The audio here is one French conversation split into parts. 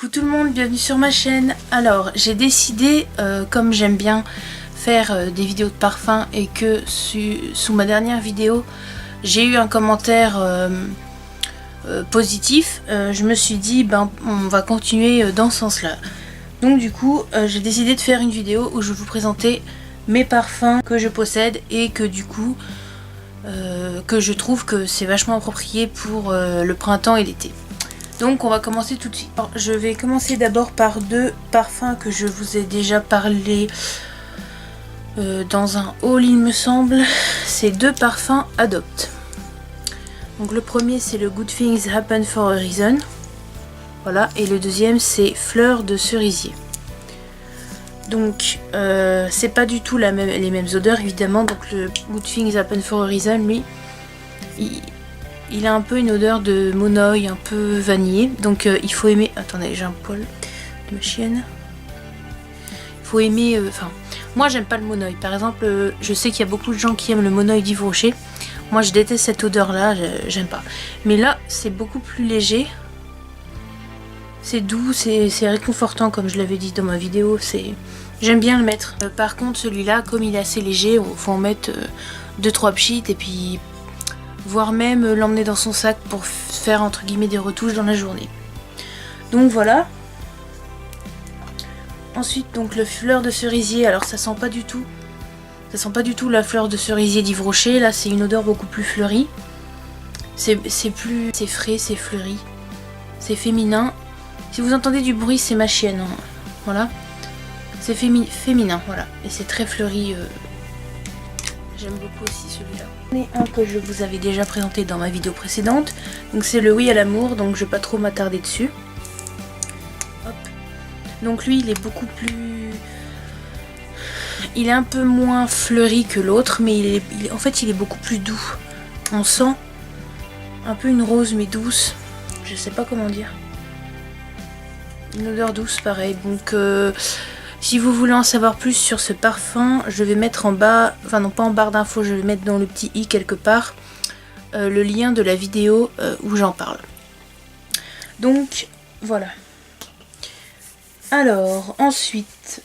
Coucou tout le monde, bienvenue sur ma chaîne. Alors j'ai décidé, comme j'aime bien faire des vidéos de parfum et que sous ma dernière vidéo j'ai eu un commentaire positif, je me suis dit on va continuer dans ce sens là. Donc du coup j'ai décidé de faire une vidéo où je vais vous présenter mes parfums que je possède et que du coup que je trouve que c'est vachement approprié pour le printemps et l'été. Donc on va commencer tout de suite. Alors, je vais commencer d'abord par deux parfums que je vous ai déjà parlé dans un haul il me semble. C'est deux parfums Adopt. Donc le premier c'est le Good Things Happen for a Reason. Voilà, et le deuxième c'est Fleurs de cerisier. Donc c'est pas du tout les mêmes odeurs évidemment. Donc le Good Things Happen for a Reason, lui, il a un peu une odeur de monoï, un peu vanillé. Donc il faut aimer... Attendez, j'ai un poil de ma chienne. Il faut aimer... Enfin, moi j'aime pas le monoï. Par exemple, je sais qu'il y a beaucoup de gens qui aiment le monoï d'Yves Rocher. Moi je déteste cette odeur là, j'aime pas. Mais là c'est beaucoup plus léger. C'est doux, c'est réconfortant comme je l'avais dit dans ma vidéo. J'aime bien le mettre. Par contre celui-là, comme il est assez léger, il faut en mettre 2-3 pchites et puis... voire même l'emmener dans son sac pour faire entre guillemets des retouches dans la journée. Donc voilà. Ensuite donc le Fleur de cerisier, alors ça sent pas du tout la fleur de cerisier d'Yves Rocher. Là c'est une odeur beaucoup plus fleurie. C'est frais, c'est fleuri, c'est féminin. Si vous entendez du bruit, c'est ma chienne, hein. Voilà, c'est féminin, voilà, et c'est très fleuri. J'aime beaucoup aussi celui-là. Un que je vous avais déjà présenté dans ma vidéo précédente, donc c'est le Oui à l'amour, donc je vais pas trop m'attarder dessus. Hop. Donc lui il est beaucoup plus... il est un peu moins fleuri que l'autre, mais en fait il est beaucoup plus doux. On sent un peu une rose mais douce, je sais pas comment dire. Une odeur douce pareil, donc... si vous voulez en savoir plus sur ce parfum, je vais mettre en bas, enfin non pas en barre d'infos, je vais mettre dans le petit i quelque part, le lien de la vidéo où j'en parle. Donc voilà. Alors ensuite,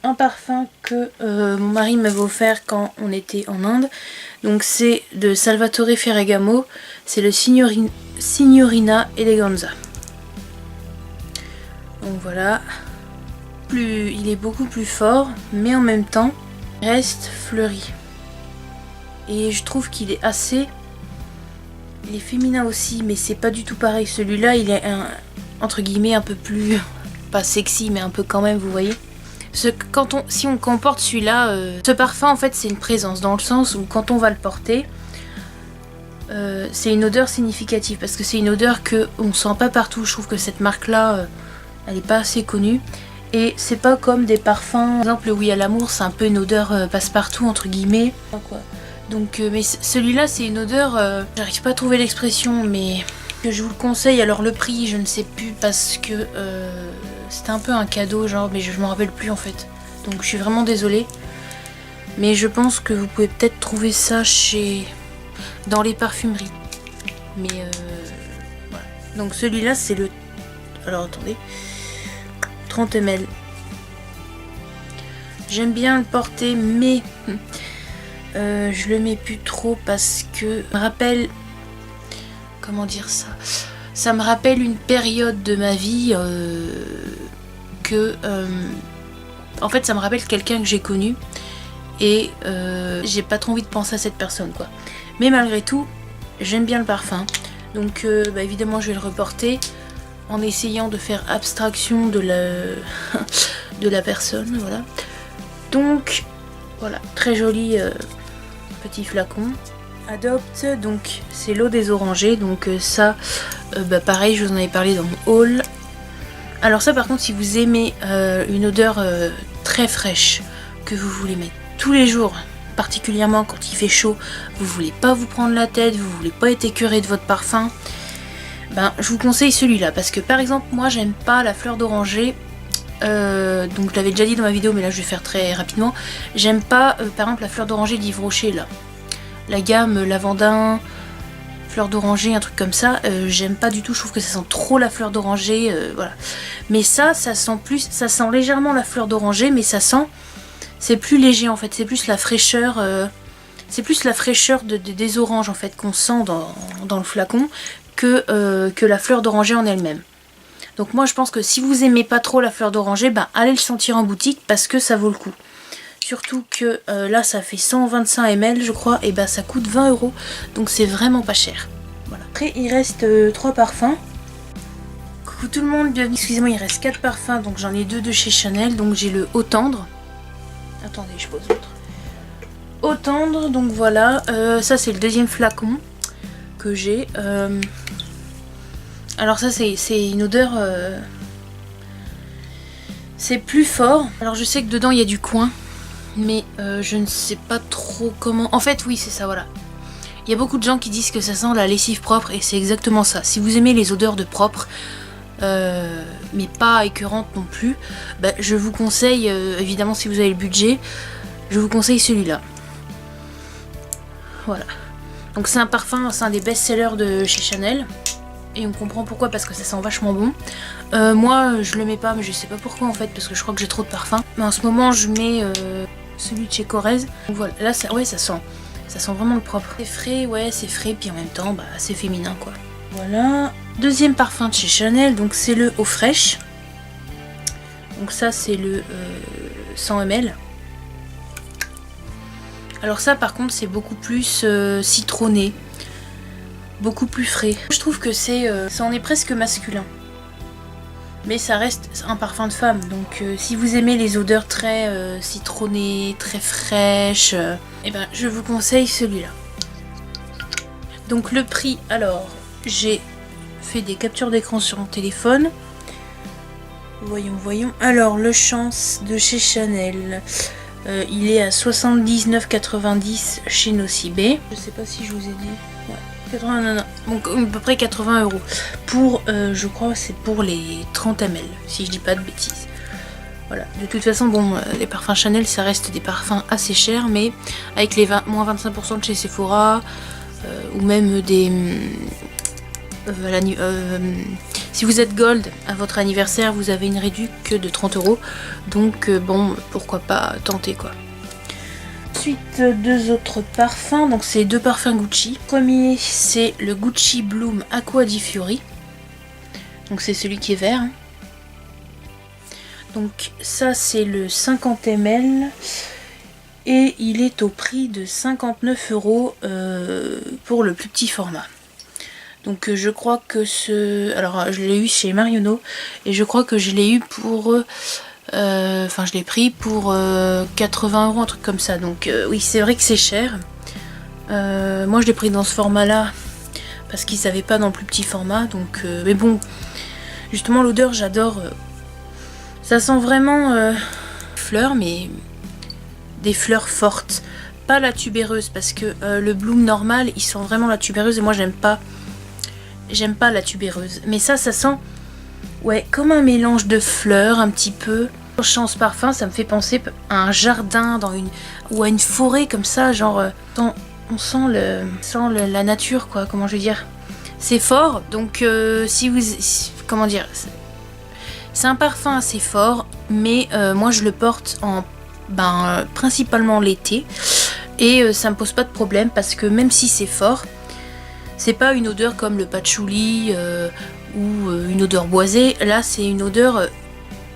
un parfum que mon mari m'avait offert quand on était en Inde. Donc c'est de Salvatore Ferragamo, c'est le Signorina Eleganza. Donc voilà. Il est beaucoup plus fort, mais en même temps il reste fleuri. Et je trouve qu'il est assez... il est féminin aussi, mais c'est pas du tout pareil. Celui-là il est entre guillemets un peu plus... pas sexy, mais un peu quand même, vous voyez. Quand on porte celui-là, ce parfum en fait c'est une présence, dans le sens où quand on va le porter, c'est une odeur significative, parce que c'est une odeur qu'on sent pas partout. Je trouve que cette marque-là, elle est pas assez connue. Et c'est pas comme des parfums, par exemple le Oui à l'amour, c'est un peu une odeur passe-partout entre guillemets. Donc, mais celui-là c'est une odeur, j'arrive pas à trouver l'expression, mais que je vous le conseille. Alors le prix je ne sais plus parce que c'était un peu un cadeau genre, mais je m'en rappelle plus en fait. Donc je suis vraiment désolée. Mais je pense que vous pouvez peut-être trouver ça dans les parfumeries. Mais voilà. Donc celui-là c'est le... alors attendez... 30 ml. J'aime bien le porter, mais je le mets plus trop parce que ça me rappelle... comment dire ça? Ça me rappelle une période de ma vie en fait ça me rappelle quelqu'un que j'ai connu et j'ai pas trop envie de penser à cette personne quoi. Mais malgré tout, j'aime bien le parfum. Donc évidemment je vais le reporter en essayant de faire abstraction de la personne, voilà. Donc voilà, très joli petit flacon. Adopt, donc c'est l'eau des orangers, donc ça pareil je vous en avais parlé dans mon haul. Alors ça par contre, si vous aimez une odeur très fraîche que vous voulez mettre tous les jours, particulièrement quand il fait chaud, vous voulez pas vous prendre la tête, vous voulez pas être écœuré de votre parfum, je vous conseille celui-là, parce que par exemple moi j'aime pas la fleur d'oranger, donc je l'avais déjà dit dans ma vidéo mais là je vais faire très rapidement. J'aime pas par exemple la fleur d'oranger d'Yves Rocher là, la gamme lavandin, fleur d'oranger, un truc comme ça, j'aime pas du tout, je trouve que ça sent trop la fleur d'oranger, voilà. Mais ça sent plus, ça sent légèrement la fleur d'oranger, mais ça sent, c'est plus léger en fait, c'est plus la fraîcheur, des oranges en fait qu'on sent dans le flacon que la fleur d'oranger en elle-même. Donc moi je pense que si vous aimez pas trop la fleur d'oranger, ben allez le sentir en boutique parce que ça vaut le coup. Surtout que là ça fait 125 ml je crois, et ben ça coûte 20 €, donc c'est vraiment pas cher. Voilà. Après il reste 3 parfums. Coucou tout le monde, bienvenue. Excusez-moi, il reste 4 parfums, donc j'en ai 2 de chez Chanel. Donc j'ai le Eau Tendre. Attendez, je pose l'autre. Eau Tendre, donc voilà, ça c'est le deuxième flacon que j'ai. Alors ça c'est une odeur, c'est plus fort. Alors je sais que dedans il y a du coin, mais je ne sais pas trop comment. En fait oui c'est ça, voilà. Il y a beaucoup de gens qui disent que ça sent la lessive propre et c'est exactement ça. Si vous aimez les odeurs de propre, mais pas écœurantes non plus, bah, je vous conseille, évidemment si vous avez le budget, je vous conseille celui-là. Voilà. Donc c'est un parfum, c'est un des best-sellers de chez Chanel. Et on comprend pourquoi, parce que ça sent vachement bon. Moi je le mets pas, mais je sais pas pourquoi en fait, parce que je crois que j'ai trop de parfums. Mais en ce moment je mets celui de chez Corrèze. Donc voilà, là ça, ouais, ça sent vraiment le propre. C'est frais, ouais c'est frais, puis en même temps bah, c'est féminin quoi. Voilà. Deuxième parfum de chez Chanel, donc c'est le Eau Fraîche. Donc ça c'est le 100 ml. Alors ça par contre c'est beaucoup plus citronné. Beaucoup plus frais. Je trouve que ça en est presque masculin. Mais ça reste un parfum de femme. Donc si vous aimez les odeurs très citronnées, très fraîches, eh ben, je vous conseille celui-là. Donc le prix, alors j'ai fait des captures d'écran sur mon téléphone. Voyons. Alors le Chance de chez Chanel. Il est à 79,90 chez Nocibé. Je sais pas si je vous ai dit. Ouais. 80, non. Donc à peu près 80 €. Pour, je crois, c'est pour les 30 ml, si je dis pas de bêtises. Voilà. De toute façon, bon, les parfums Chanel, ça reste des parfums assez chers, mais avec les moins 25% de chez Sephora, ou même des... si vous êtes gold à votre anniversaire, vous avez une réduction de 30 €. Donc bon, pourquoi pas tenter quoi. Ensuite, 2 autres parfums. Donc c'est 2 parfums Gucci. Le premier c'est le Gucci Bloom Aqua di Fiori. Donc c'est celui qui est vert. Donc ça c'est le 50 ml. Et il est au prix de 59 € pour le plus petit format. Donc je crois que alors je l'ai eu chez Marionneau et je crois que je l'ai eu pour... Enfin je l'ai pris pour 80 €, un truc comme ça. Donc oui c'est vrai que c'est cher. Moi je l'ai pris dans ce format là parce qu'ils savaient pas dans le plus petit format. Donc mais bon, justement l'odeur j'adore. Ça sent vraiment fleurs, mais des fleurs fortes. Pas la tubéreuse parce que le Bloom normal il sent vraiment la tubéreuse et moi j'aime pas la tubéreuse, mais ça sent ouais comme un mélange de fleurs un petit peu. Chance Parfum, ça me fait penser à un jardin ou à une forêt comme ça, genre on sent la nature quoi, comment je veux dire. C'est fort, donc comment dire, c'est un parfum assez fort, mais moi je le porte principalement l'été et ça me pose pas de problème parce que même si c'est fort, c'est pas une odeur comme le patchouli ou une odeur boisée. Là c'est une odeur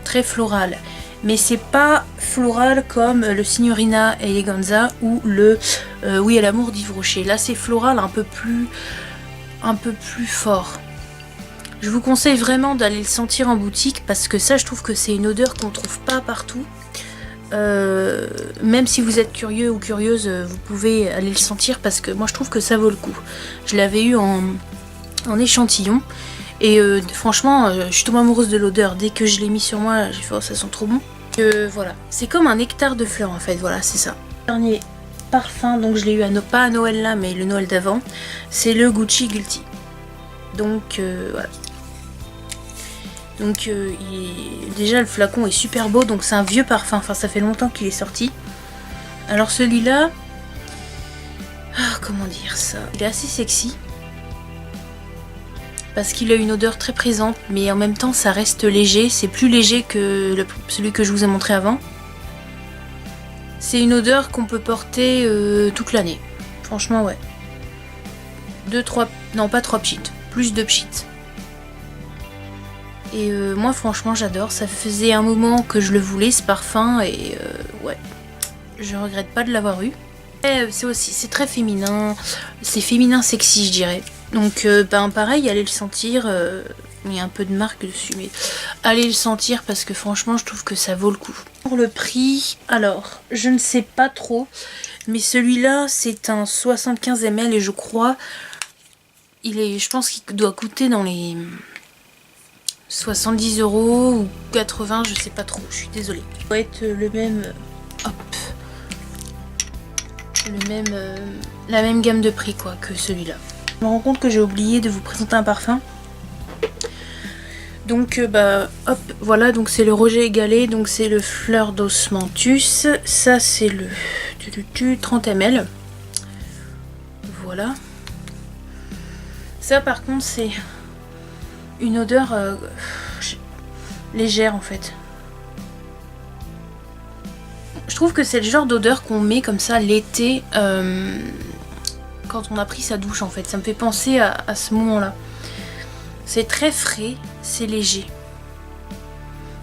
très florale, mais c'est pas floral comme le Signorina Eleganza ou le Oui à l'amour d'Yves Rocher. Là c'est floral un peu plus fort. Je vous conseille vraiment d'aller le sentir en boutique parce que ça je trouve que c'est une odeur qu'on trouve pas partout. Même si vous êtes curieux ou curieuse, vous pouvez aller le sentir parce que moi je trouve que ça vaut le coup. Je l'avais eu en échantillon et franchement je suis tombée amoureuse de l'odeur. Dès que je l'ai mis sur moi, j'ai fait oh, ça sent trop bon. Voilà, c'est comme un nectar de fleurs en fait, voilà c'est ça. Dernier parfum, donc je l'ai eu pas à Noël là mais le Noël d'avant, c'est le Gucci Guilty. Donc voilà. Donc déjà le flacon est super beau, donc c'est un vieux parfum, enfin ça fait longtemps qu'il est sorti. Alors celui-là, comment dire ça, il est assez sexy. parce qu'il a une odeur très présente, mais en même temps ça reste léger, c'est plus léger que celui que je vous ai montré avant. C'est une odeur qu'on peut porter toute l'année, franchement ouais. 3, non pas 3 pchits, plus de pchits. Et moi franchement j'adore, ça faisait un moment que je le voulais ce parfum et ouais, je regrette pas de l'avoir eu. C'est très féminin, c'est féminin sexy je dirais. Donc ben pareil, allez le sentir, il y a un peu de marque dessus mais allez le sentir parce que franchement je trouve que ça vaut le coup. Pour le prix, alors je ne sais pas trop, mais celui-là c'est un 75 ml et je crois, je pense qu'il doit coûter dans les 70 € ou 80, je sais pas trop, je suis désolée. Ça doit être le même, hop, la même gamme de prix quoi que celui-là. Je me rends compte que j'ai oublié de vous présenter un parfum. Donc bah hop, voilà, donc c'est le Roger Gallet, donc c'est le Fleur d'Osmanthus. Ça c'est le 30 ml. Voilà. Ça par contre c'est une odeur légère en fait. Je trouve que c'est le genre d'odeur qu'on met comme ça l'été quand on a pris sa douche en fait. Ça me fait penser à ce moment là. C'est très frais, c'est léger.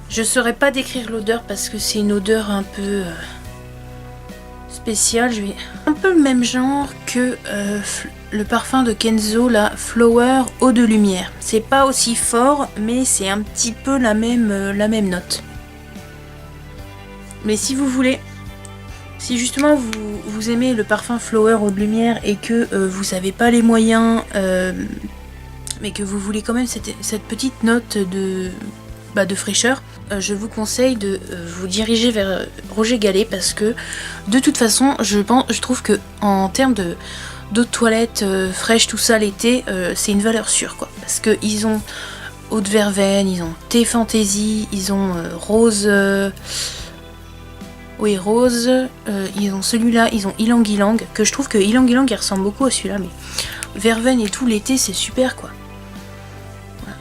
Je saurais pas décrire l'odeur parce que c'est une odeur un peu spéciale. Un peu le même genre que le parfum de Kenzo, la Flower Eau de Lumière. C'est pas aussi fort, mais c'est un petit peu la même note. Mais si vous voulez, si justement vous aimez le parfum Flower Eau de Lumière et que vous n'avez pas les moyens, mais que vous voulez quand même cette petite note de fraîcheur, je vous conseille de vous diriger vers Roger Gallet parce que de toute façon, je trouve que en termes d'eau de toilette fraîche, tout ça l'été, c'est une valeur sûre quoi. Parce que ils ont eau de verveine, ils ont thé fantaisie, ils ont rose. Oui, rose, ils ont celui-là, ils ont Ylang Ylang, que je trouve que Ylang Ylang il ressemble beaucoup à celui-là, mais verveine et tout l'été c'est super quoi. Voilà.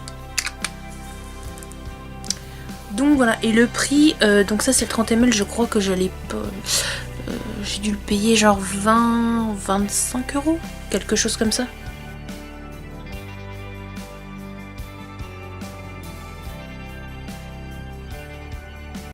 Donc voilà, et le prix, donc ça c'est le 30 ml, je crois que je l'ai pas. J'ai dû le payer genre 20-25 €, quelque chose comme ça.